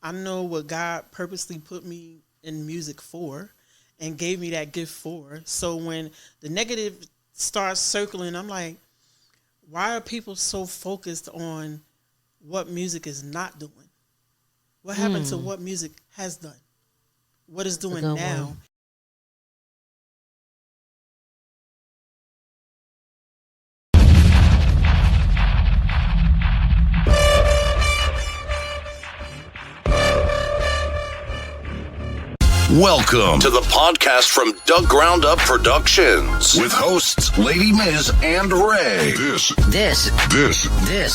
I know what God purposely put me in music for and gave me that gift for. So when the negative starts circling, I'm like, why are people so focused on what music is not doing? What happened to what music has done? What it's doing now? One. Welcome to the podcast from Doug Ground Up Productions with hosts Lady Miz and Ray. This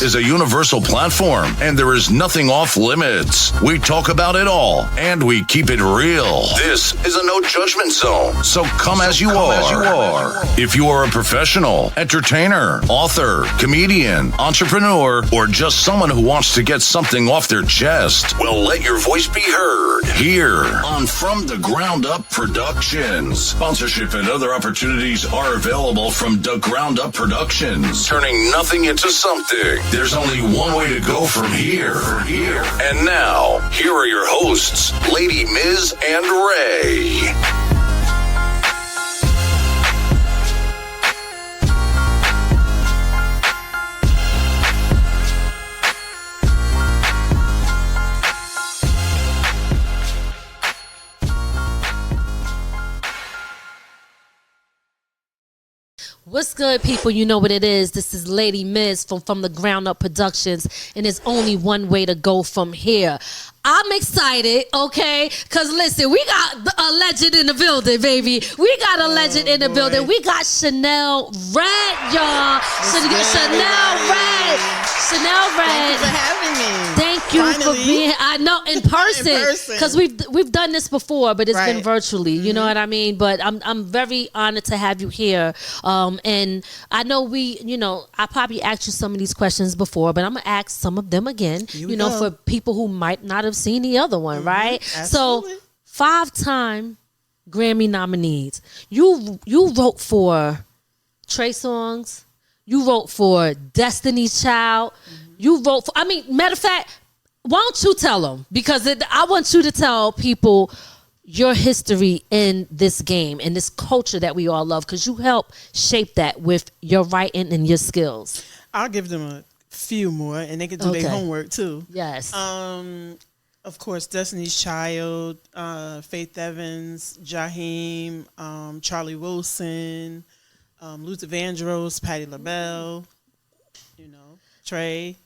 is a universal platform, and there is nothing off limits. We talk about it all, and we keep it real. This is a no judgment zone, so come as you are. If you are a professional, entertainer, author, comedian, entrepreneur, or just someone who wants to get something off their chest, well, let your voice be heard here on From the Ground Up Productions. Sponsorship and other opportunities are available from the Ground Up Productions. Turning nothing into something. There's only one way to go from here. And now, here are your hosts, Lady Miz and Ray. What's good, people? You know what it is. This is Lady Miz from the Ground Up Productions, and there's only one way to go from here. I'm excited, okay? Because, listen, we got a legend in the building, baby. We got a legend in the building. We got Shanell Red, y'all. Shanell Red. Shanell Red. Thank you for having me. Thank you for being here. I know, in person. Because we've done this before, but it's been virtually. You know what I mean? But I'm very honored to have you here. And I know I probably asked you some of these questions before, but I'm going to ask some of them again, for people who might not have seen the other one, right? Absolutely. So 5-time Grammy-Nominated. You wrote for Trey Songz. You wrote for Destiny's Child. You wrote for, matter of fact, why don't you tell them? Because I want you to tell people your history in this game and this culture that we all love, because you help shape that with your writing and your skills. I'll give them a few more, and they can do their homework too. Yes. Of course, Destiny's Child, Faith Evans, Jaheim, Charlie Wilson, Luther Vandross, Patti LaBelle, Trey,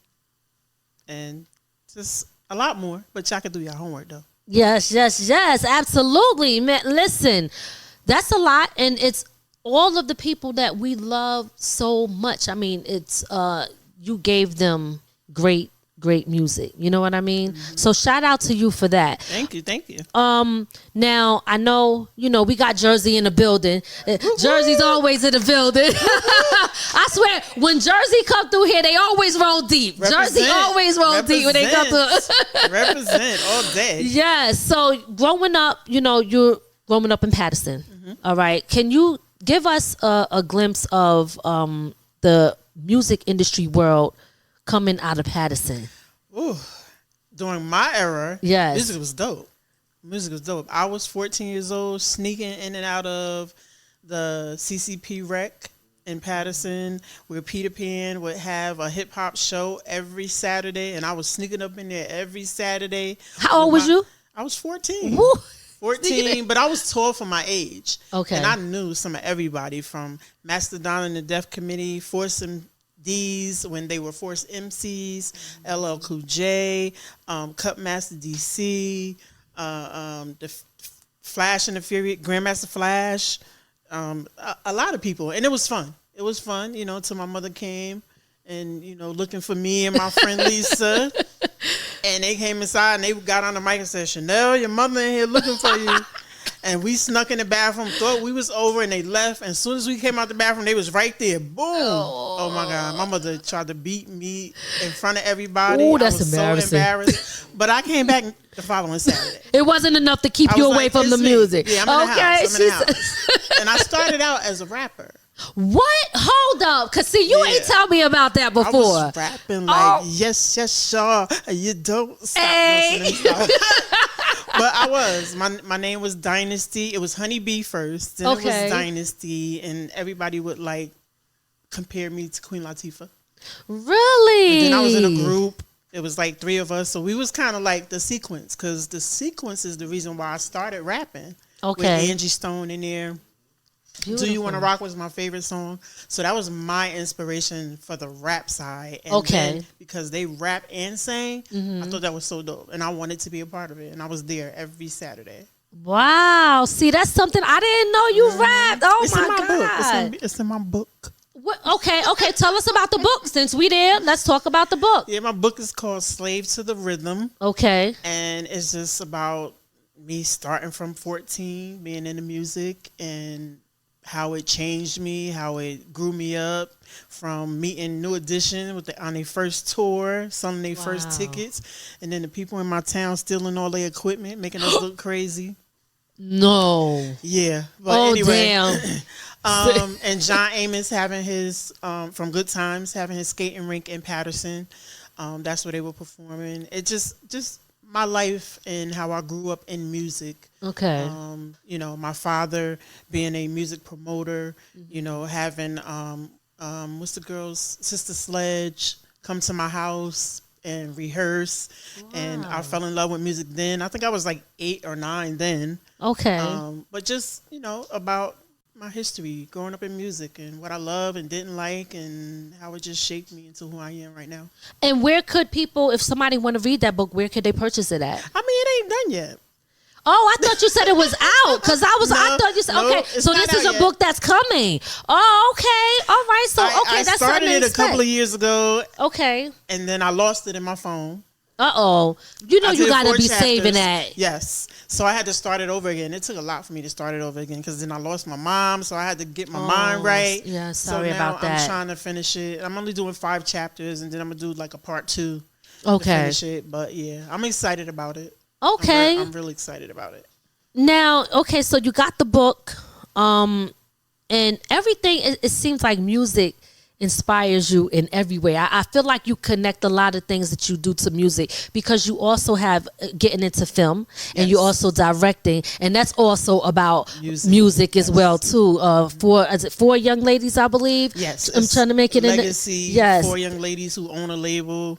and just a lot more. But y'all can do your homework though. Yes, absolutely. Man, listen, that's a lot, and it's all of the people that we love so much. It's you gave them great music. You know what I mean? So shout out to you for that. Thank you. Now I know, we got Jersey in the building. Jersey's always in the building. I swear, when Jersey come through here, they always roll deep. Jersey always roll deep when they come through. Represent all day. Yes. So growing up, you're growing up in Patterson. All right. Can you give us a glimpse of the music industry world coming out of Patterson? Ooh, during my era, music was dope. I was 14 years old, sneaking in and out of the CCP rec in Patterson, where Peter Pan would have a hip hop show every Saturday, and I was sneaking up in there every Saturday. How old was you? I was 14. Woo. 14, but I was tall for my age. Okay. And I knew some of everybody from Mastodon and the Deaf Committee, Force D's when they were Force MCs, LL Cool J, Cutmaster DC, the Flash and the Fury, Grandmaster Flash, a lot of people. And it was fun. It was fun, till my mother came and, looking for me and my friend Lisa. And they came inside and they got on the mic and said, Shanell, your mother in here looking for you. And we snuck in the bathroom, thought we was over, and they left. And as soon as we came out the bathroom, they was right there. Boom. Oh my God. My mother tried to beat me in front of everybody. Ooh, that's embarrassing. So embarrassed. But I came back the following Saturday. It wasn't enough to keep you away from the music. Yeah, I'm in the house. And I started out as a rapper. What? Hold up. Because, see, you ain't tell me about that before. I was rapping like, yes, sure. You don't stop. Hey. But I was. My name was Dynasty. It was Honeybee first. Then it was Dynasty. And everybody would, like, compare me to Queen Latifah. Really? And then I was in a group. It was like 3 of us. So we was kind of like the sequence. Because the sequence is the reason why I started rapping. Okay. With Angie Stone in there. Beautiful. Do You Wanna Rock was my favorite song. So that was my inspiration for the rap side. And then because they rap and sang, I thought that was so dope. And I wanted to be a part of it. And I was there every Saturday. Wow. See, that's something I didn't know you rapped. Oh, it's my in my God. book. It's in my book. What? Okay. Tell us about the book. Since we there, let's talk about the book. Yeah, my book is called Slave to the Rhythm. Okay. And it's just about me starting from 14, being into music, and how it changed me, how it grew me up, from meeting New Edition on their first tour, selling their first tickets, and then the people in my town stealing all their equipment, making us look crazy. No. Yeah. But anyway, damn. And John Amos having his, from Good Times, having his skating rink in Patterson. That's where they were performing. It just my life and how I grew up in music. Okay. You know, my father being a music promoter, you know, having what's the girl's Sister Sledge come to my house and rehearse. Wow. And I fell in love with music then. I think I was like 8 or 9 then. Okay. But just, you know, about my history, growing up in music and what I love and didn't like and how it just shaped me into who I am right now. And where could people, if somebody want to read that book, where could they purchase it at? I mean, it ain't done yet. Oh, I thought you said it was out because I thought you said okay. So this is a book that's coming. Oh, okay, all right. So I that's started it a couple of years ago. Okay, and then I lost it in my phone. You know you gotta be saving that. Yes, so I had to start it over again. It took a lot for me to start it over again because then I lost my mom, so I had to get my mind right. Yeah, sorry about that. I'm trying to finish it. I'm only doing 5 chapters, and then I'm gonna do like a part 2. Okay, to finish it. But yeah, I'm excited about it. Okay. I'm really excited about it. Now, okay, so you got the book, and everything, it seems like music inspires you in every way. I feel like you connect a lot of things that you do to music because you also have getting into film and you also directing, and that's also about music as well too. 4 young ladies, I believe. Yes. I'm trying to make it legacy. 4 young ladies who own a label.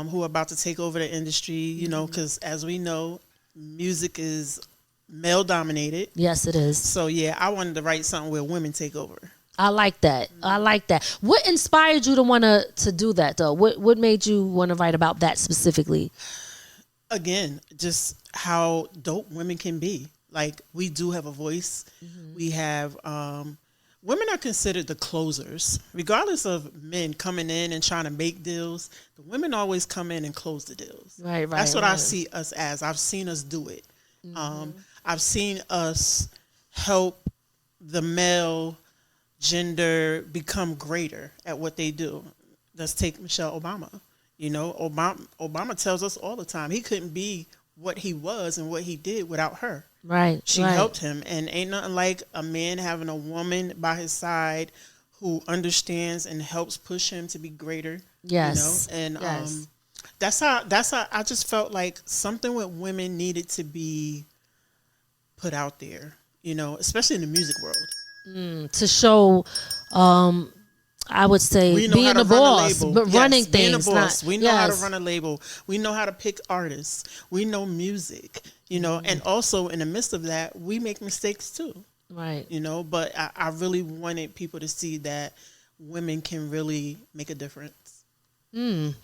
Who are about to take over the industry, you know, because as we know, music is male dominated. Yes, it is. So yeah, I wanted to write something where women take over. I like that. I like that. What inspired you to want to do that though? What made you want to write about that specifically? Again, just how dope women can be. Like, we do have a voice. We have women are considered the closers. Regardless of men coming in and trying to make deals, the women always come in and close the deals. Right. That's what I see us as. I've seen us do it. I've seen us help the male gender become greater at what they do. Let's take Michelle Obama. You know, Obama tells us all the time he couldn't be what he was and what he did without her. Right. She helped him, and ain't nothing like a man having a woman by his side who understands and helps push him to be greater. Yes. You know? And that's how I just felt like something with women needed to be put out there, you know, especially in the music world. To show I would say being the boss, but running things. Being a boss. We know how to run a label. We know how to pick artists. We know music, you know, and also in the midst of that, we make mistakes too. Right. You know, but I really wanted people to see that women can really make a difference.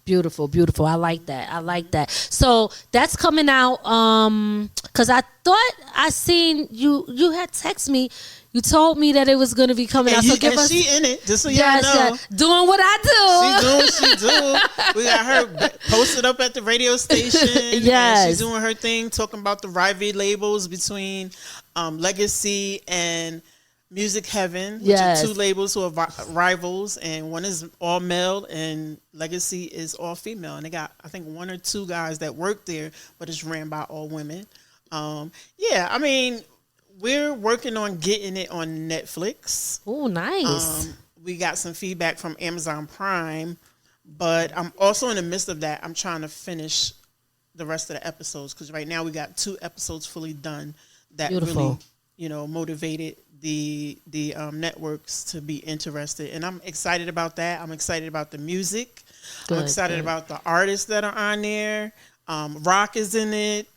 Beautiful, beautiful. I like that. So that's coming out because I thought I seen you had text me. You told me that it was going to be coming out. So give us. She in it, just so y'all know. Yes, doing what I do. She doing what she do. We got her posted up at the radio station. Yes. And she's doing her thing, talking about the rivalry labels between Legacy and Music Heaven, which are 2 labels who are rivals, and one is all male and Legacy is all female. And they got, I think, 1 or 2 guys that work there, but it's ran by all women. I mean, we're working on getting it on Netflix. Oh, nice. We got some feedback from Amazon Prime, but I'm also in the midst of that. I'm trying to finish the rest of the episodes because right now we got 2 episodes fully done that Beautiful. really, motivated the networks to be interested. And I'm excited about that. I'm excited about the music. I'm excited about the artists that are on there. Rock is in it.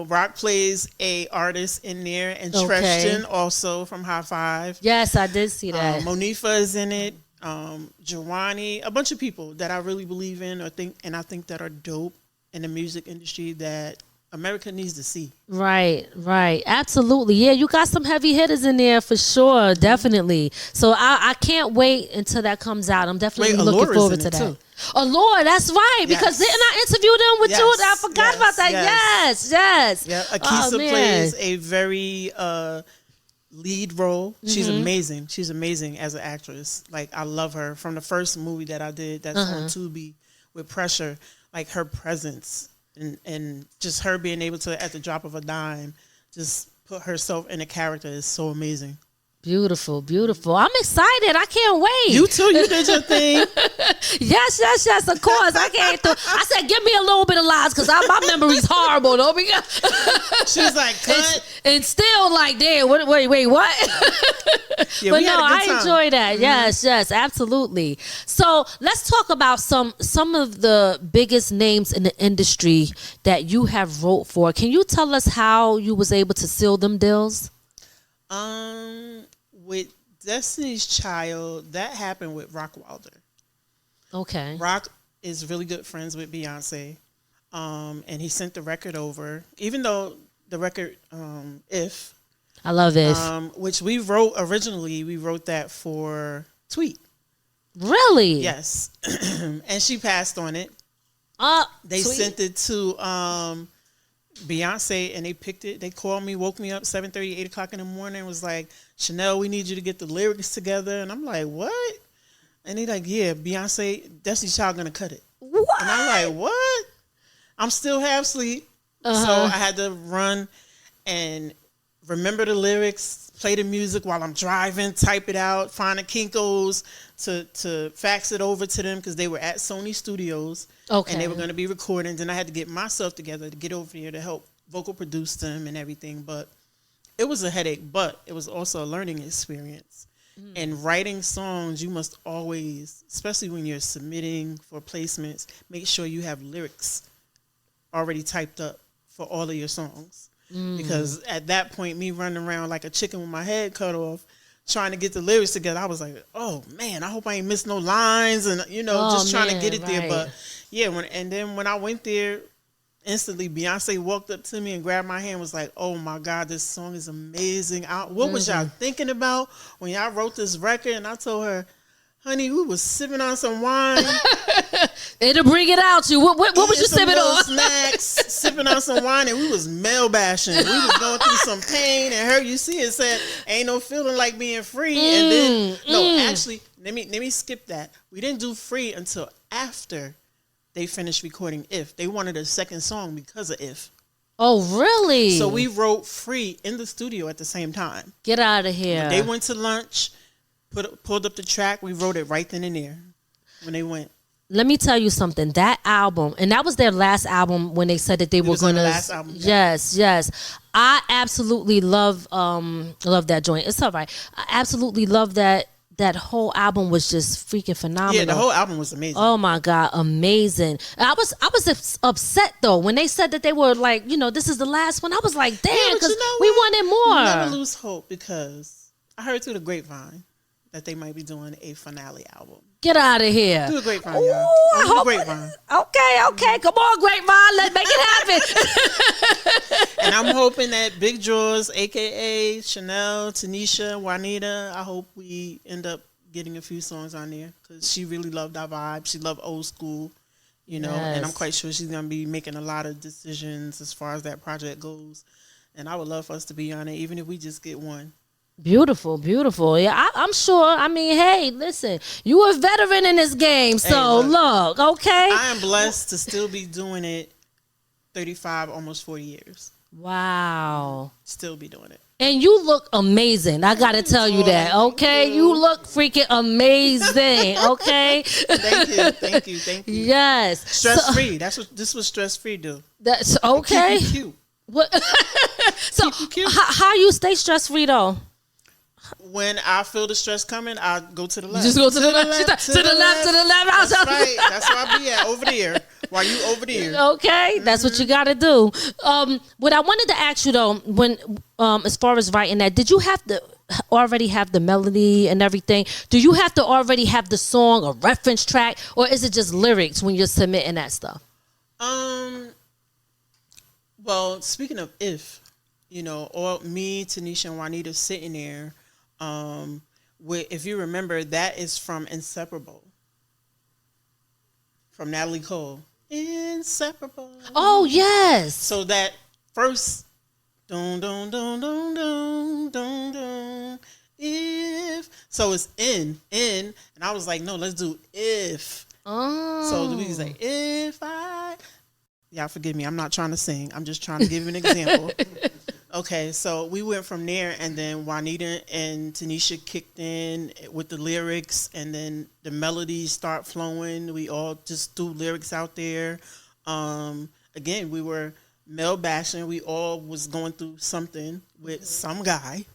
Rock plays a artist in there, and Treston also from High Five. Yes, I did see that. Monifa is in it. Jawani, a bunch of people that I really believe in, I think that are dope in the music industry that America needs to see. Right. Absolutely. Yeah, you got some heavy hitters in there for sure. Definitely. So I can't wait until that comes out. I'm definitely looking forward to that. Too. Oh, Lord, that's right. Because didn't I interview them with you? I forgot about that. Yes. Yeah, Akisa plays a very lead role. She's amazing. She's amazing as an actress. Like, I love her. From the first movie that I did that's on Tubi with Pressure, like her presence and just her being able to, at the drop of a dime, just put herself in a character is so amazing. Beautiful. I'm excited. I can't wait. You too. You did your thing. Yes. Of course. I said, give me a little bit of lies because my memory's horrible. Don't be. She's like, cut. And still like, damn. Wait. What? Yeah, but no, I enjoy that. Mm-hmm. Yes, absolutely. So let's talk about some of the biggest names in the industry that you have wrote for. Can you tell us how you was able to seal them deals? With Destiny's Child, that happened with Rock Wilder. Okay. Rock is really good friends with Beyonce, and he sent the record over. Even though the record, If, I love If, which we wrote that for Tweet. Really? Yes, and she passed on it. They Tweet. sent it to Beyonce, and they picked it. They called me, woke me up 7:30, 8 o'clock in the morning, was like, Shanell, we need you to get the lyrics together. And I'm like, what? And they like, yeah, Beyonce, Destiny's Child gonna cut it. What? And I'm like, what? I'm still half asleep. So I had to run and remember the lyrics, play the music while I'm driving, type it out, find the Kinkos to fax it over to them because they were at Sony Studios. Okay. And they were going to be recording. Then I had to get myself together to get over here to help vocal produce them and everything. But it was a headache, but it was also a learning experience. And writing songs, you must always, especially when you're submitting for placements, make sure you have lyrics already typed up for all of your songs. Because at that point, me running around like a chicken with my head cut off, trying to get the lyrics together, I was like, oh man, I hope I ain't missed no lines, and just trying to get it there. But yeah, when I went there, instantly Beyonce walked up to me and grabbed my hand, was like, oh my God, this song is amazing. What was y'all thinking about when y'all wrote this record? And I told her, honey, we was sipping on some wine. It'll bring it out you. What was you sipping on? Snacks, sipping on some wine, and we was male bashing. We was going through some pain, and her, you see, it said, ain't no feeling like being free. And then, actually, let me skip that. We didn't do Free until after they finished recording If. They wanted a second song because of If. Oh, really? So we wrote Free in the studio at the same time. Get out of here. When they went to lunch, pulled up the track, we wrote it right then and there when they went. Let me tell you something. That album, and that was their last album when they said that they were going to. Last album. Yeah. Yes. I absolutely love that joint. It's all right. I absolutely love that. That whole album was just freaking phenomenal. Yeah, the whole album was amazing. Oh my God, amazing. I was upset though when they said that they were like, this is the last one. I was like, damn, because we wanted more. You never lose hope, because I heard through the grapevine that they might be doing a finale album. Get out of here. Do the grapevine, y'all. The grapevine. Okay. Come on, grapevine. Let's make it happen. And I'm hoping that Big Jaws, a.k.a. Shanell, Tanisha, Juanita, I hope we end up getting a few songs on there, because she really loved our vibe. She loved old school, and I'm quite sure she's going to be making a lot of decisions as far as that project goes. And I would love for us to be on it, even if we just get one. Beautiful. Yeah, I'm sure. I mean, hey, listen, you a veteran in this game, so look, okay? I am blessed to still be doing it 35, almost 40 years. Wow. Still be doing it. And you look amazing. I gotta tell you that, okay? You look freaking amazing, okay? Thank you. Yes. Stress free. This was stress free, dude. That's okay. Keep you cute. What? So how you stay stress free though? When I feel the stress coming, I go to the left. You just go to the left. To the left. That's right. That's where I be at, over there. While you over there. Okay, that's what you got to do. What I wanted to ask you though, when as far as writing that, did you have to already have the melody and everything? Do you have to already have the song, a reference track, or is it just lyrics when you're submitting that stuff? Well, speaking of all me, Tanisha, and Juanita sitting there. If you remember, that is from Inseparable, from Natalie Cole. Inseparable. Oh yes. So that first, dun dun dun dun dun dun dun. If so, it's in, and I was like, no, let's do if. Oh. So we was like, if I. Y'all forgive me. I'm not trying to sing. I'm just trying to give you an example. Okay, so we went from there, and then Juanita and Tanisha kicked in with the lyrics, and then the melodies start flowing. We all just threw lyrics out there. Again, we were male bashing. We all was going through something with some guy.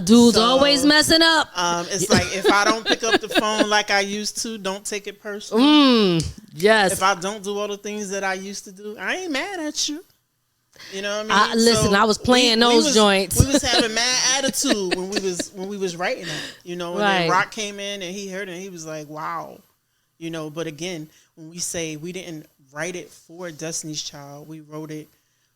Dude's always messing up. It's like, if I don't pick up the phone like I used to, don't take it personal. Yes. If I don't do all the things that I used to do, I ain't mad at you. You know what I mean? Listen, I was playing those joints. We was having mad attitude when we was writing it. And then Rock came in and he heard it and he was like, wow. But again, when we say we didn't write it for Destiny's Child, we wrote it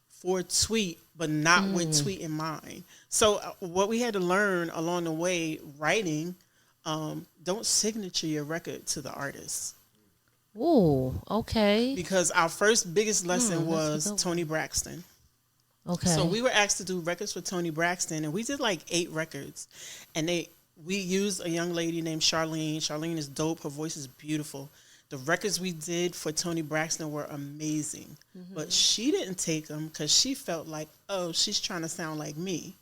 for Tweet, but not with Tweet in mind. So what we had to learn along the way, writing, don't signature your record to the artist. Ooh, okay. Because our first biggest lesson was Tony Braxton. Okay. So we were asked to do records for Tony Braxton, and we did like 8 records. And we used a young lady named Charlene. Charlene is dope. Her voice is beautiful. The records we did for Tony Braxton were amazing. But she didn't take them because she felt like, oh, she's trying to sound like me.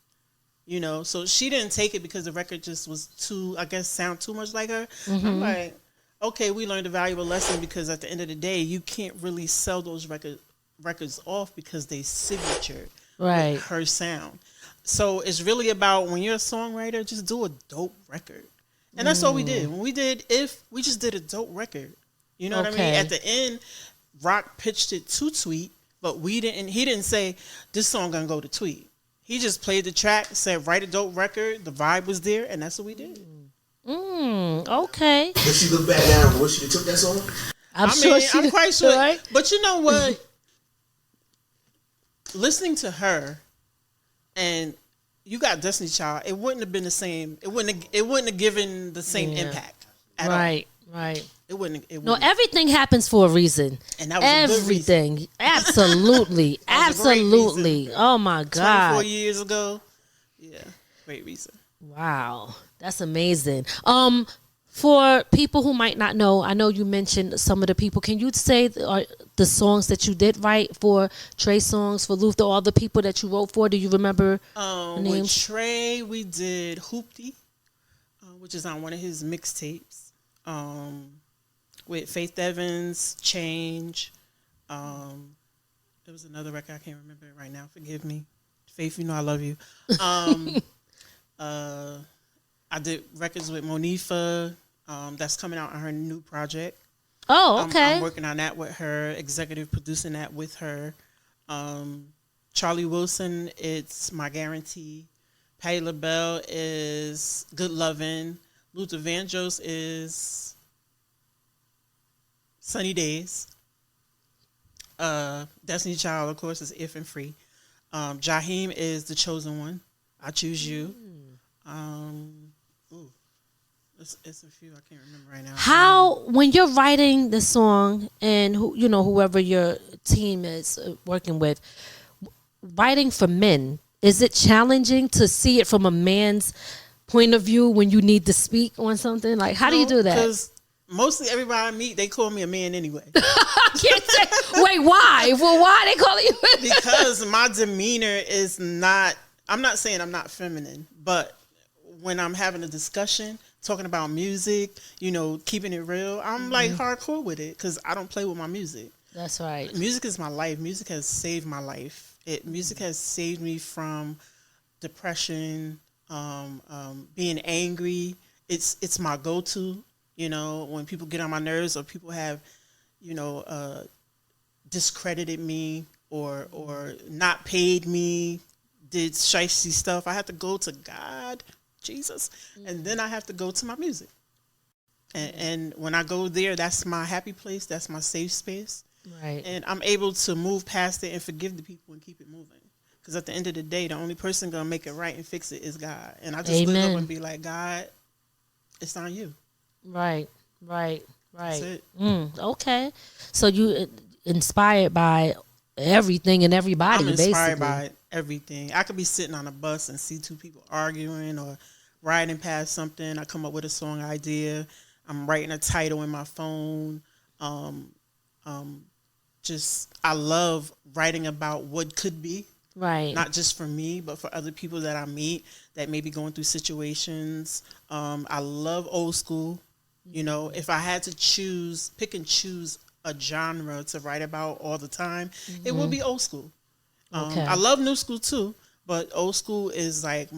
So she didn't take it because the record just was sound too much like her. I'm like, okay, we learned a valuable lesson, because at the end of the day, you can't really sell those records off because they signature with her sound. So it's really about, when you're a songwriter, just do a dope record. And that's all we did. When we did we just did a dope record. You know what I mean? At the end, Rock pitched it to Tweet, but he didn't say, this song gonna go to Tweet. He just played the track, said, write a dope record. The vibe was there, and that's what we did. Okay. Does she look back now and wish she took that song? I'm quite sure. Right? But you know what? Listening to her, and you got Destiny's Child, it wouldn't have been the same. It wouldn't have given the same impact at all. Right. It wouldn't. No, everything happens for a reason. And that was everything. A good reason. Absolutely. Absolutely. Oh my God. 24 years ago. Yeah. Great reason. Wow. That's amazing. For people who might not know, I know you mentioned some of the people. Can you say the songs that you did write for Trey Songz, for Luther, all the people that you wrote for? Do you remember names? With Trey, we did Hoopty, which is on one of his mixtapes. With Faith Evans, Change. There was another record, I can't remember it right now. Forgive me. Faith, you know I love you. I did records with Monifa. That's coming out on her new project. Oh, okay. I'm working on that with her, executive producing that with her. Charlie Wilson, it's My Guarantee. Patti LaBelle is Good Lovin'. Luther Vandross is Sunny Days. Destiny Child, of course, is If and Free. Jaheim is The Chosen One. I Choose You. It's a few I can't remember right now. How, when you're writing the song, and whoever your team is working with, writing for men, is it challenging to see it from a man's point of view when you need to speak on something? Like, how do you do that? Because mostly everybody I meet, they call me a man anyway. Wait, why? Well, why they call you? Because my demeanor is not I'm not saying I'm not feminine, but when I'm having a discussion, talking about music, keeping it real, I'm like hardcore with it because I don't play with my music. That's right. Music is my life. Music has saved my life. Music has saved me from depression, being angry. It's my go-to. When people get on my nerves or people have, discredited me or not paid me, did shifty stuff, I have to go to God, Jesus, and then I have to go to my music. And when I go there, that's my happy place. That's my safe space. Right. And I'm able to move past it and forgive the people and keep it moving. Because at the end of the day, the only person going to make it right and fix it is God. And I just look up and be like, God, it's on you. Right. That's it. Okay. So you inspired by everything and everybody, I'm inspired basically. by everything. I could be sitting on a bus and see two people arguing or riding past something. I come up with a song idea. I'm writing a title in my phone. I love writing about what could be. Right. Not just for me, but for other people that I meet that may be going through situations. I love old school. If I had to pick and choose a genre to write about all the time, it would be old school. Okay. I love new school too, but old school is like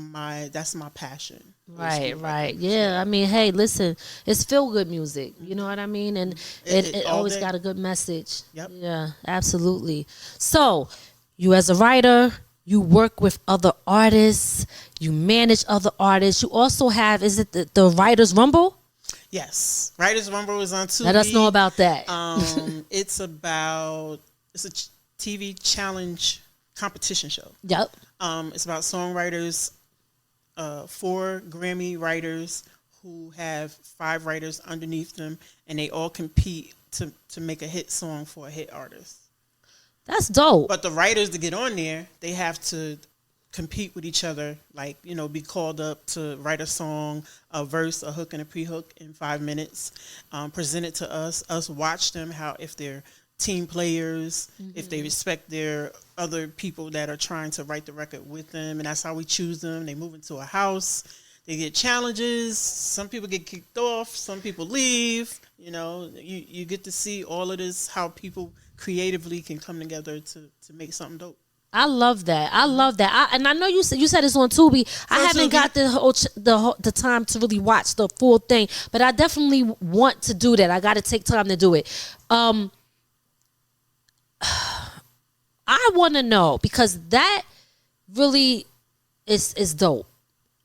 that's my passion. Right. Yeah. I mean, hey, listen, it's feel good music. You know what I mean? And it always got a good message. Yep. Yeah, absolutely. So, you as a writer, you work with other artists, you manage other artists. You also have, is it the Writers Rumble? Yes. Writers Rumble is on Tubi. Let us know about that. It's a TV challenge competition show. Yep. It's about songwriters, 4 Grammy writers who have 5 writers underneath them, and they all compete to make a hit song for a hit artist. That's dope. But the writers to get on there, they have to compete with each other, like, be called up to write a song, a verse, a hook, and a pre-hook in 5 minutes, present it to us watch them, if they're team players, if they respect their other people that are trying to write the record with them, and that's how we choose them. They move into a house, they get challenges, some people get kicked off, some people leave, you get to see all of this, how people creatively can come together to make something dope. I love that. And I know you said it's on Tubi. I haven't got the time to really watch the full thing, but I definitely want to do that. I got to take time to do it. I want to know, because that really is dope.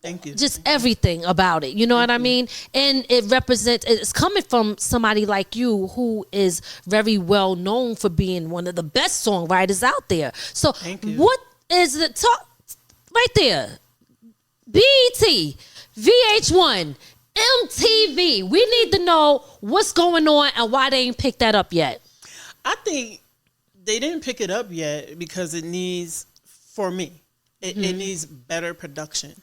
Thank you. Just everything about it. You know what I mean? And it's coming from somebody like you who is very well known for being one of the best songwriters out there. So what is the talk right there? BET, VH1, MTV. We need to know what's going on and why they ain't picked that up yet. I think they didn't pick it up yet because it needs, for me, it needs better production.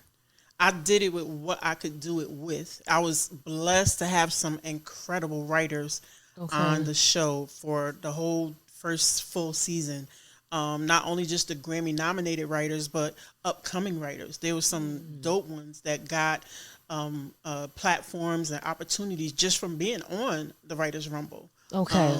I did it with what I could do it with. I was blessed to have some incredible writers on the show for the whole first full season. Not only just the Grammy-nominated writers, but upcoming writers. There were some dope ones that got platforms and opportunities just from being on the Writers Rumble. Okay.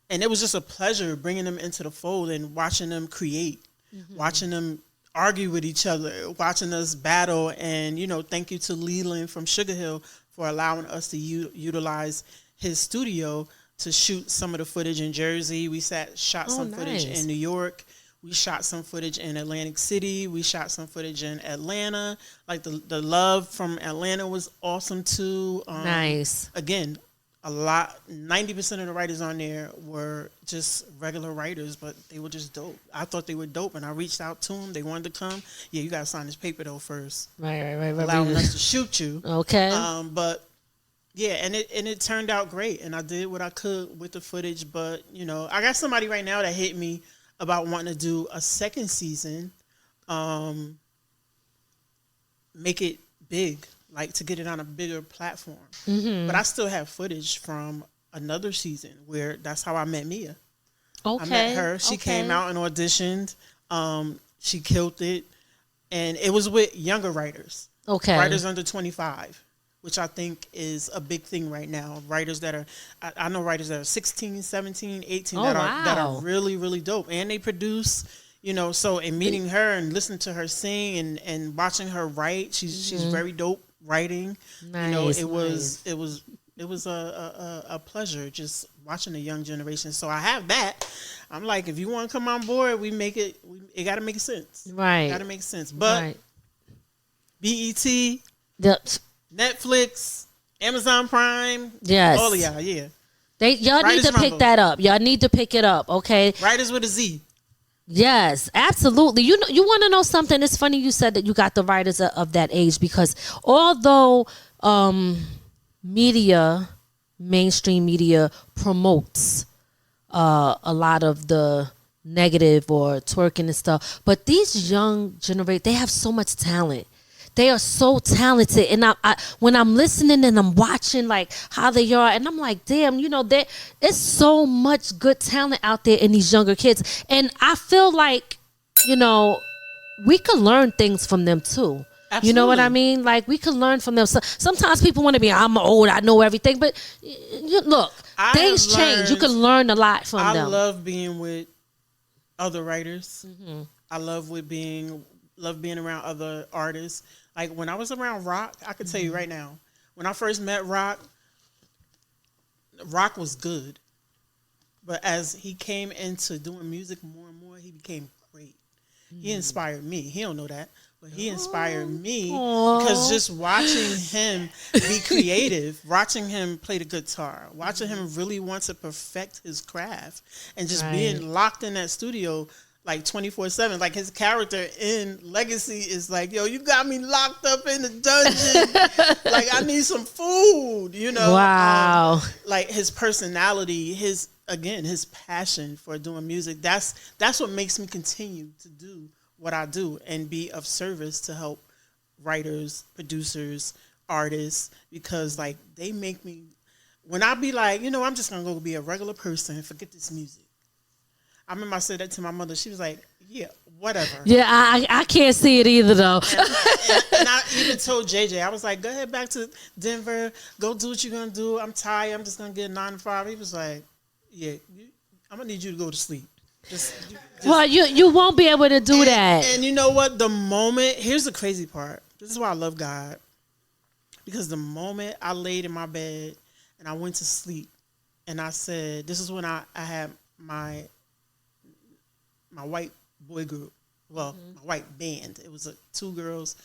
And it was just a pleasure bringing them into the fold and watching them create, watching them argue with each other, watching us battle. And, thank you to Leland from Sugar Hill for allowing us to utilize his studio to shoot some of the footage in Jersey. We shot some footage in New York. We shot some footage in Atlantic City. We shot some footage in Atlanta. Like the love from Atlanta was awesome too. Nice. Again, 90% of the writers on there were just regular writers, but they were just dope. I thought they were dope, and I reached out to them. They wanted to come. Yeah, you got to sign this paper though first. Right. Allowing us to shoot you. Okay. But yeah, and it turned out great, and I did what I could with the footage. But I got somebody right now that hit me about wanting to do a second season, make it big. Like to get it on a bigger platform. But I still have footage from another season where that's how I met Mia. Okay. I met her. She came out and auditioned. She killed it. and it was with younger writers. Okay. Writers under 25, which I think is a big thing right now. Writers that are, I know writers that are 16, 17, 18 that are really, really dope. And they produce, you know, so in meeting her and listening to her sing and watching her write, she's very dope writing. Nice, you know, it was a pleasure just watching the young generation. So I have that. I'm like, if you want to come on board, it got to make sense. Right. Got to make sense. But BET, Netflix, Amazon Prime, yes, all of y'all, yeah. Y'all need to pick that up. Y'all need to pick it up, okay? Writers with a Z. Yes, absolutely. You know, you want to know something? It's funny you said that you got the writers of that age, because although mainstream media promotes a lot of the negative or twerking and stuff, but these young generation, they have so much talent. They are so talented, and I when I'm listening and I'm watching like how they are, and I'm like, damn, you know, it's so much good talent out there in these younger kids, and I feel like, you know, we could learn things from them too. Absolutely. You know what I mean? Like, we could learn from them. So, sometimes people want to be, I'm old, I know everything, but look, things change. You can learn a lot from them. I love being with other writers. Mm-hmm. I love being around other artists. Like, when I was around Rock, I could tell you right now, when I first met Rock was good. But as he came into doing music more and more, he became great. He inspired me. He don't know that, but he inspired me because just watching him be creative, watching him play the guitar, watching him really want to perfect his craft, and just being locked in that studio like 24/7. Like, his character in Legacy is like, yo, you got me locked up in the dungeon. Like, I need some food, you know? Wow. Like, his personality, his passion for doing music, that's what makes me continue to do what I do and be of service to help writers, producers, artists, because, like, they make me, when I be like, you know, I'm just going to go be a regular person and forget this music. I remember I said that to my mother. She was like, yeah, whatever. Yeah, I can't see it either, though. And I even told JJ, I was like, go ahead back to Denver. Go do what you're going to do. I'm tired. I'm just going to get a 9 to 5. He was like, yeah, I'm going to need you to go to sleep. Well, you won't be able to do that. And you know what? Here's the crazy part. This is why I love God. Because the moment I laid in my bed and I went to sleep and I said, this is when I had my white boy group. Well, my white band. It was 2 girls.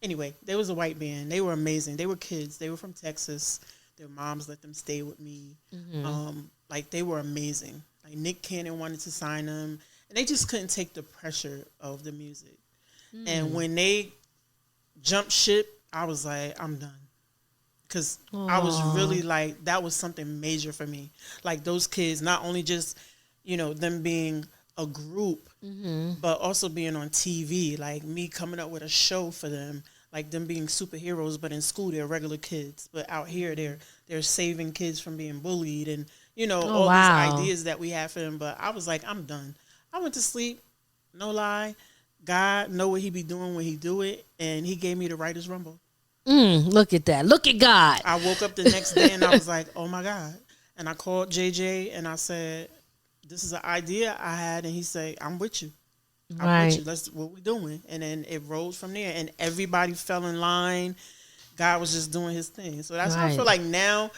Anyway, there was a white band. They were amazing. They were kids. They were from Texas. Their moms let them stay with me. Like, they were amazing. Like, Nick Cannon wanted to sign them. And they just couldn't take the pressure of the music. And when they jumped ship, I was like, I'm done. Because I was really like, that was something major for me. Like, those kids, not only just, you know, them being a group, but also being on TV, like me coming up with a show for them, like them being superheroes, but in school they're regular kids, but out here they're saving kids from being bullied, and you know, these ideas that we have for them. But I was like, I'm done. I went to sleep, no lie. God know what he be doing when he do it, and he gave me the Writers Rumble. Look at that. Look at God. I woke up the next day and I was like, oh my God. And I called JJ and I said, this is an idea I had, and he said, I'm with you. I'm with you. That's what we're doing. And then it rolled from there, and everybody fell in line. God was just doing his thing. So that's why I feel like now,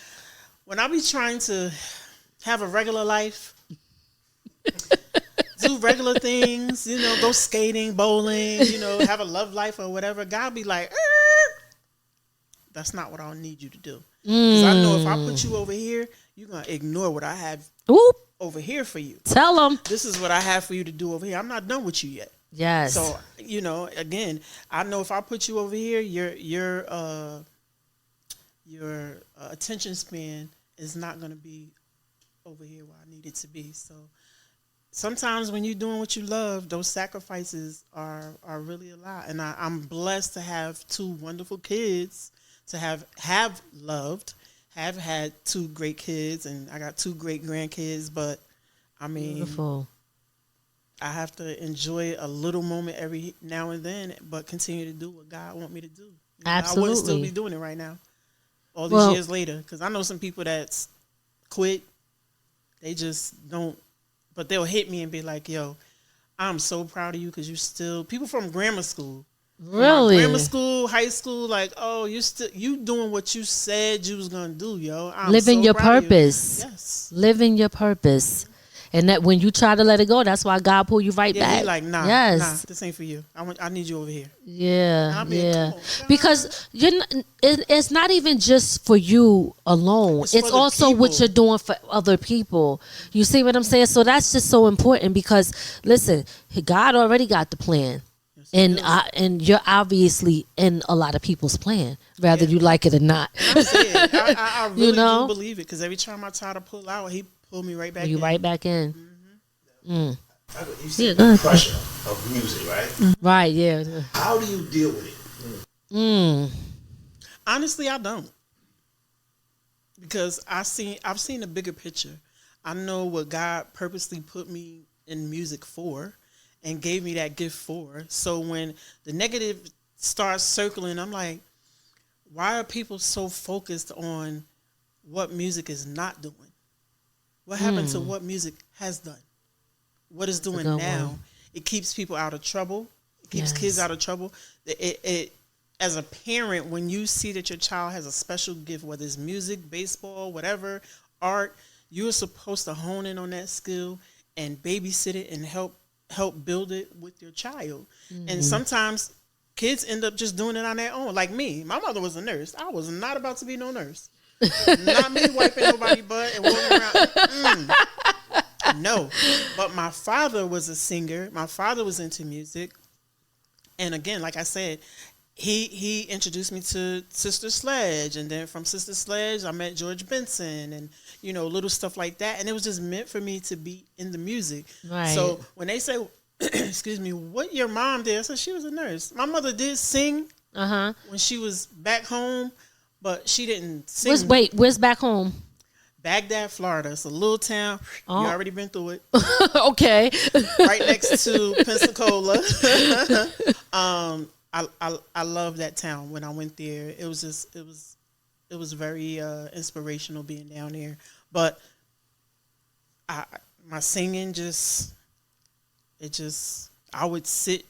when I be trying to have a regular life, do regular things, you know, go skating, bowling, you know, have a love life or whatever, God be like, that's not what I need you to do. Because I know if I put you over here, you're going to ignore what I have over here for you. Tell them. This is what I have for you to do over here. I'm not done with you yet. Yes. So, you know, again, I know if I put you over here, your attention span is not going to be over here where I need it to be. So sometimes when you're doing what you love, those sacrifices are really a lot. And I'm blessed to have 2 wonderful kids, to have loved, have had 2 great kids, and I got 2 great grandkids. But I mean, beautiful. I have to enjoy a little moment every now and then, but continue to do what God want me to do. Absolutely. I wouldn't still be doing it right now, all these years later, because I know some people that's quit. They just don't, but they'll hit me and be like, yo, I'm so proud of you because you still, people from grammar school. Really? Grammar school, high school, like, oh, you doing what you said you was going to do, yo. I'm living so your proud of you. purpose. Yes. Living your purpose. And that when you try to let it go, that's why God pull you right back. He like, nah, this ain't for you. I need you over here. Yeah, yeah. Because it's not even just for you alone. It's also what you're doing for other people. You see what I'm saying? So that's just so important because, listen, God already got the plan. And you're obviously in a lot of people's plan, whether you like it or not. I really do believe it because every time I try to pull out, he pull me right back in. You right back in. You see the pressure of music, right? Mm-hmm. Right, yeah. How do you deal with it? Honestly, I don't. Because I've seen a bigger picture. I know what God purposely put me in music for and gave me that gift for. So when the negative starts circling, I'm like, why are people so focused on what music is not doing? What happened to what music has done? What it's doing now? One. It keeps people out of trouble. It keeps kids out of trouble. It as a parent, when you see that your child has a special gift, whether it's music, baseball, whatever, art, you're supposed to hone in on that skill and babysit it and help build it with your child. And sometimes kids end up just doing it on their own. Like me, my mother was a nurse. I was not about to be no nurse. Not me wiping nobody's butt and walking around. No. But my father was a singer. My father was into music. And again, like I said, he introduced me to Sister Sledge. And then from Sister Sledge, I met George Benson and, little stuff like that. And it was just meant for me to be in the music. Right. So when they say, excuse me, what your mom did, I said she was a nurse. My mother did sing when she was back home. But she didn't sing. Where's back home? Baghdad, Florida. It's a little town. You already been through it. Okay. Right next to Pensacola. I love that town. When I went there, it was very inspirational being down there. But my singing I would sit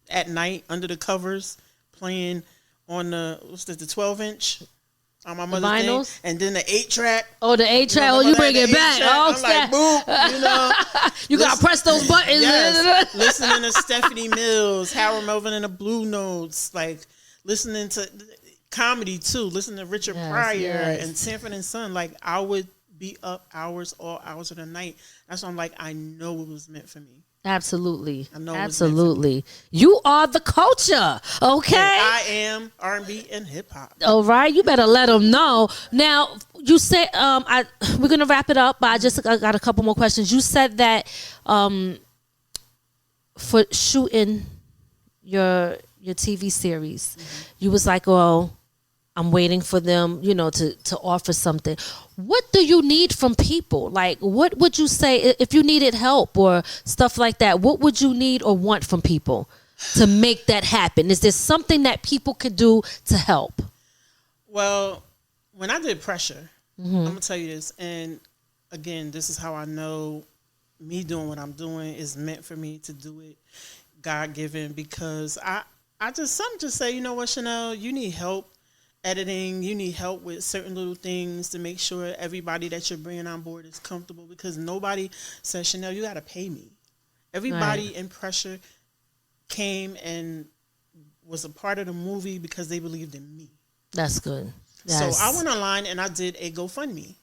at night under the covers playing on the 12-inch on my mother's thing, and then the 8-track. Oh, the 8-track. You bring it back. Oh, I'm like, boop. You gotta press those buttons. Yes. Listening to Stephanie Mills, Harold Melvin and the Blue Notes, like listening to comedy too. Listening to Richard Pryor and Sanford and Son. Like I would be up all hours of the night. That's why I'm like, I know it was meant for me. Absolutely. I know absolutely. You are the culture, okay? And I am R&B and hip hop. All right, you better let them know. Now, you said we're gonna wrap it up, but I got a couple more questions. You said that for shooting your TV series, you was like, "Oh, I'm waiting for them, to offer something." What do you need from people? Like, what would you say if you needed help or stuff like that? What would you need or want from people to make that happen? Is there something that people could do to help? Well, when I did Pressure, I'm going to tell you this. And again, this is how I know me doing what I'm doing is meant for me to do it, God-given, because some just say, you know what, Shanell, you need help editing, you need help with certain little things to make sure everybody that you're bringing on board is comfortable, because nobody says, Shanell, you got to pay me. Everybody in Pressure came and was a part of the movie because they believed in me. That's good. So I went online and I did a GoFundMe.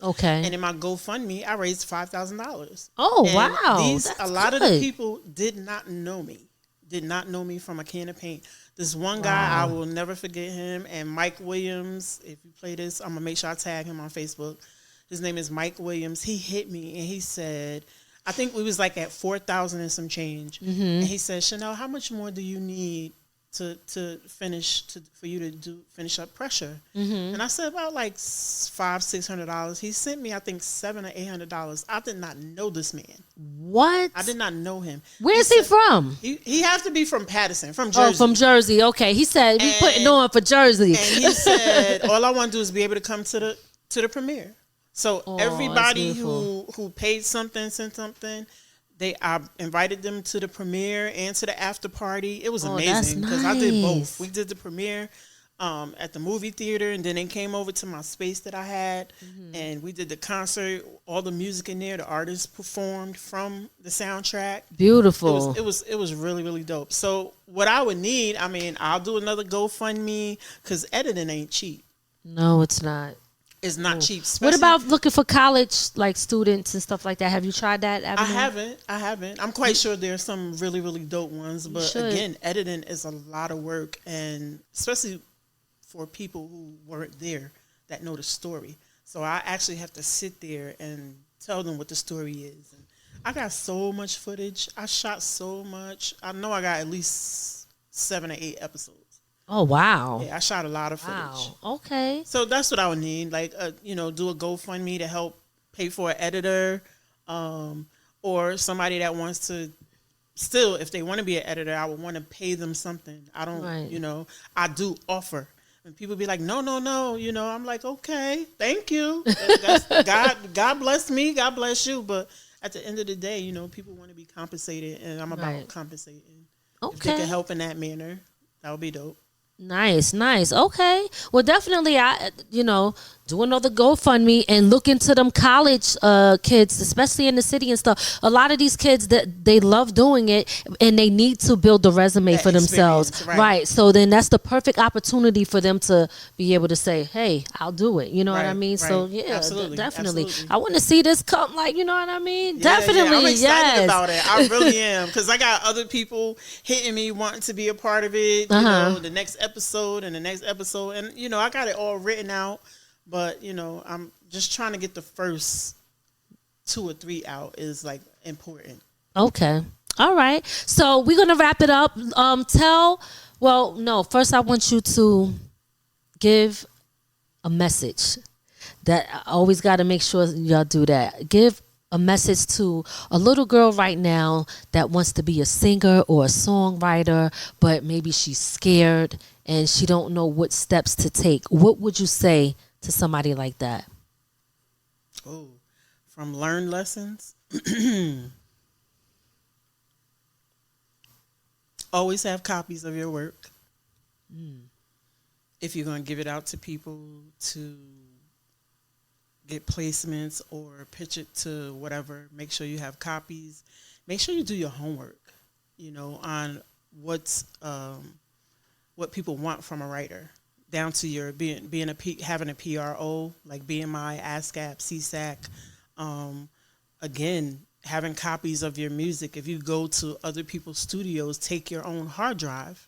Okay. And in my GoFundMe, I raised $5,000. Oh, and wow. A lot of the people did not know me from a can of paint. This one guy, I will never forget him. And Mike Williams, if you play this, I'm going to make sure I tag him on Facebook. His name is Mike Williams. He hit me and he said, I think we was like at 4,000 and some change. And he said, Shanell, how much more do you need to for you to finish up Pressure. And I said about like $500-$600. He sent me I think $700 or $800. I did not know this man. What? I did not know him. Where is he from? He has to be from Patterson, from Jersey. Oh, from Jersey. Okay, he said we putting on for Jersey. And he said all I want to do is be able to come to the premiere. So everybody who paid something, sent something. I invited them to the premiere and to the after party. It was amazing because I did both. We did the premiere at the movie theater, and then they came over to my space that I had, and we did the concert. All the music in there, the artists performed from the soundtrack. Beautiful. It was really, really dope. So what I would need, I mean, I'll do another GoFundMe because editing ain't cheap. No, it's not. It's not cheap. What about looking for college like students and stuff like that? Have you tried that avenue? I haven't. I'm quite sure there's some really, really dope ones. But again, editing is a lot of work, and especially for people who weren't there that know the story. So I actually have to sit there and tell them what the story is. And I got so much footage. I shot so much. I know I got at least 7 or 8 episodes. Oh, wow. Yeah, I shot a lot of footage. Wow. Okay. So that's what I would need. Like, do a GoFundMe to help pay for an editor, or somebody that wants to still, if they want to be an editor, I would want to pay them something. I don't, I do offer. And people be like, no, I'm like, okay, thank you. God bless me. God bless you. But at the end of the day, people want to be compensated, and I'm about compensating. Okay. If they can help in that manner, that would be dope. Nice. Okay. Well, definitely, do another GoFundMe and look into them college kids, especially in the city and stuff. A lot of these kids that they love doing it, and they need to build the resume for themselves. Right. So then that's the perfect opportunity for them to be able to say, "Hey, I'll do it." You know what I mean? Right. So yeah, absolutely. Definitely. Absolutely. I want to see this come. Like, you know what I mean? Yeah, definitely. I'm excited about it. I really am, because I got other people hitting me wanting to be a part of it. The next episode and the next episode, and I got it all written out, but I'm just trying to get the first 2 or 3 out is like important. Okay. All right. So we're gonna wrap it up. First I want you to give a message. That I always got to make sure y'all do that. Give a message to a little girl right now that wants to be a singer or a songwriter, but maybe she's scared and she don't know what steps to take. What would you say to somebody like that? Oh, from learned lessons. Always have copies of your work. If you're going to give it out to people to get placements or pitch it to whatever, make sure you have copies. Make sure you do your homework, on what people want from a writer, down to your having a PRO like BMI, ASCAP, CSAC. Again, having copies of your music. If you go to other people's studios, take your own hard drive.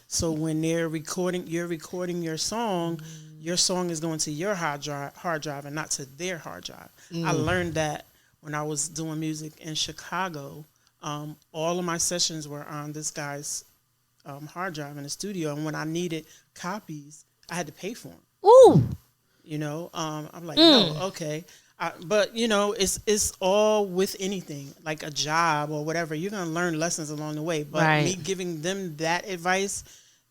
So when you're recording your song is going to your hard drive and not to their hard drive. I learned that when I was doing music in Chicago. All of my sessions were on this guy's hard drive in the studio, and when I needed copies, I had to pay for them. Ooh, I'm like, no, okay. But it's all with anything, like a job or whatever. You're gonna learn lessons along the way. But me giving them that advice,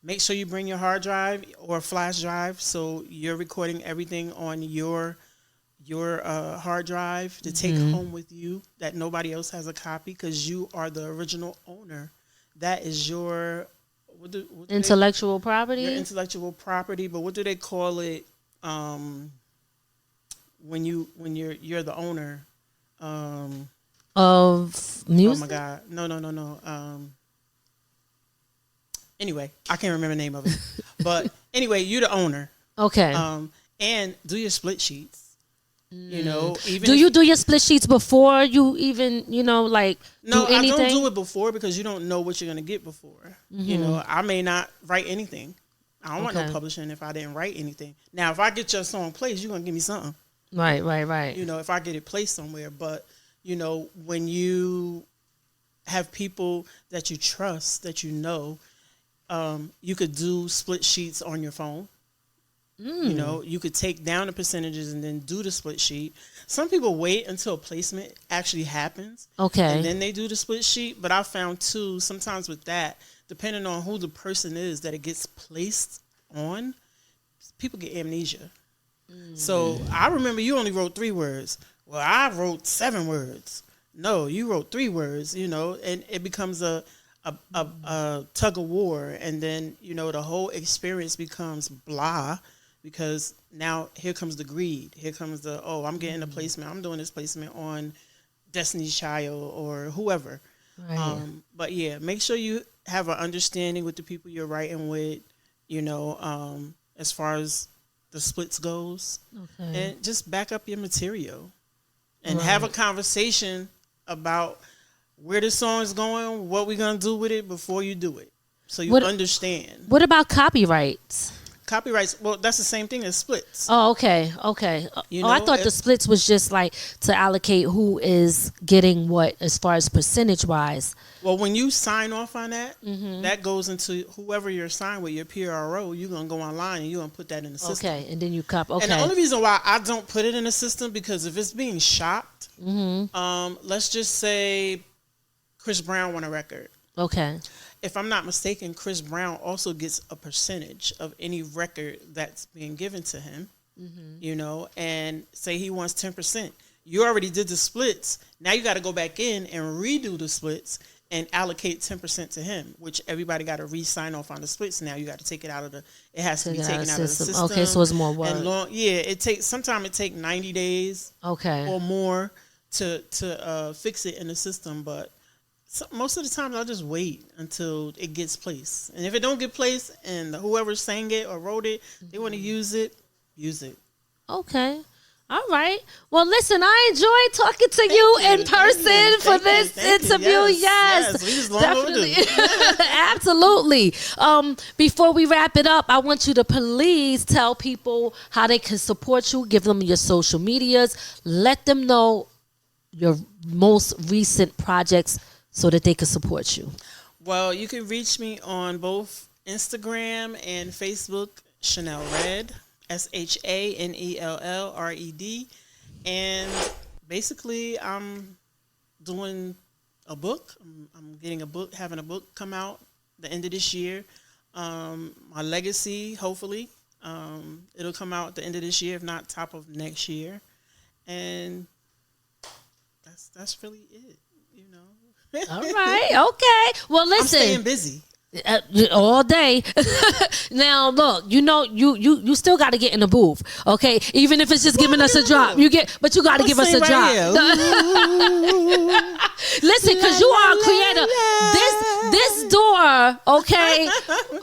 make sure you bring your hard drive or flash drive, so you're recording everything on your hard drive to take home with you, that nobody else has a copy, because you are the original owner. That is your intellectual property. Your intellectual property. But what do they call it? When you're the owner of music. Oh my God, no. Anyway, I can't remember the name of it, but anyway, you're the owner. Okay. And do your split sheets. Even do you do your split sheets before you even do anything? No, I don't do it before, because you don't know what you're gonna get before. I may not write anything. I don't want no publishing if I didn't write anything. Now, if I get your song placed, you're gonna give me something. Right. If I get it placed somewhere, but when you have people that you trust, that You could do split sheets on your phone. You know, you could take down the percentages and then do the split sheet. Some people wait until placement actually happens. Okay. And then they do the split sheet. But I found too, sometimes with that, depending on who the person is that it gets placed on, people get amnesia. So I remember you only wrote 3 words. Well, I wrote 7 words. No, you wrote 3 words, you know, and it becomes a tug of war. And then, you know, the whole experience becomes blah. Because now here comes the greed. Here comes the, I'm getting a placement. I'm doing this placement on Destiny's Child or whoever. Right. But yeah, make sure you have an understanding with the people you're writing with, you know, as far as the splits goes. Okay. And just back up your material. And have a conversation about where the song is going, what we're going to do with it before you do it. So you understand. What about copyrights? Copyrights, well, that's the same thing as splits. Oh, okay. You know, I thought the splits was just like to allocate who is getting what as far as percentage wise. Well, when you sign off on that, that goes into whoever you're signed with, your PRO. You're going to go online and you're going to put that in the system. Okay, and then you Okay. And the only reason why I don't put it in the system, because if it's being shopped, let's just say Chris Brown won a record. Okay. If I'm not mistaken, Chris Brown also gets a percentage of any record that's being given to him, you know, and say he wants 10%. You already did the splits. Now you got to go back in and redo the splits and allocate 10% to him, which everybody got to re-sign off on the splits. Now you got to take it out of it has to be taken out of the system. Okay, so it's more work. And sometimes it takes 90 days or more to fix it in the system, but most of the time, I'll just wait until it gets placed. And if it don't get placed and whoever sang it or wrote it, they want to use it, use it. Okay. All right. Well, listen, I enjoyed talking to you in person for this interview. Yes. We just definitely. Absolutely. Before we wrap it up, I want you to please tell people how they can support you. Give them your social medias. Let them know your most recent projects, so that they can support you. Well, you can reach me on both Instagram and Facebook, Shanell Red, SHANELLRED. And basically, I'm doing a book. I'm getting a book, having a book come out the end of this year. My legacy, hopefully, it'll come out at the end of this year, if not top of next year. And that's really it, you know. All right. Okay. Well, listen. I'm staying busy. All day. Now, look, you know, you still got to get in the booth, okay? Even if it's just giving us a drop, but you got to give us a drop. Listen, because you are a creator. This door, okay?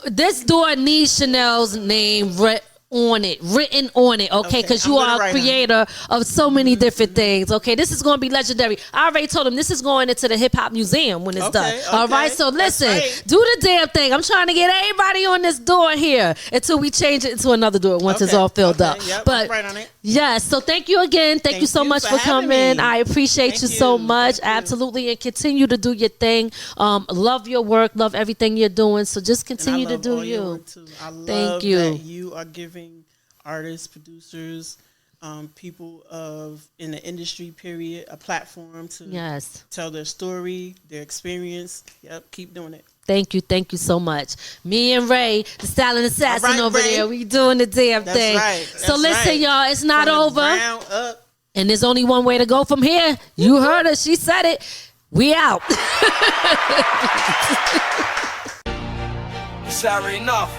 This door needs Shanell's name written on it, okay? Because you are a creator of so many different things, okay? This is going to be legendary. I already told him this is going into the Hip Hop Museum when it's done. All right? So listen, do the damn thing. I'm trying to get everybody on this door here until we change it into another door once it's all filled up. Yep, but right on it. Yes, so thank you again. Thank you so much for coming. I appreciate you so much. Absolutely. And continue to do your thing. Love your work. Love everything you're doing. So just continue to do you. I love Thank you. that you are giving artists, producers, people in the industry, period, a platform to tell their story, their experience. Yep, keep doing it. Thank you so much. Me and Ray, the Silent Assassin over there, we doing the damn thing. So listen, y'all, it's not over. And there's only one way to go from here. You heard her. She said it. We out. Sorry enough.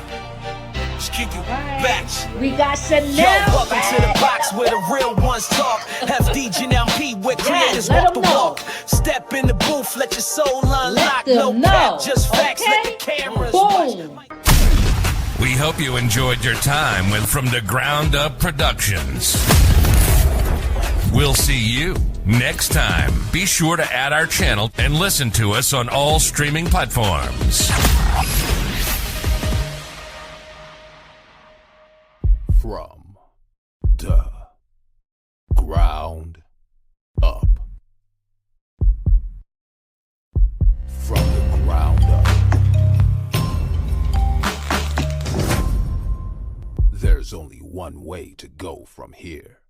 Just keep you back. We got Shanell. Yo, welcome to the box where the real ones talk. FD Janelle P, where creators walk the walk. Step in the booth, let your soul unlock. No cap, just facts, let the cameras watch. We hope you enjoyed your time with From the Ground Up Productions. We'll see you next time. Be sure to add our channel and listen to us on all streaming platforms. From the ground up. From the ground up. There's only one way to go from here.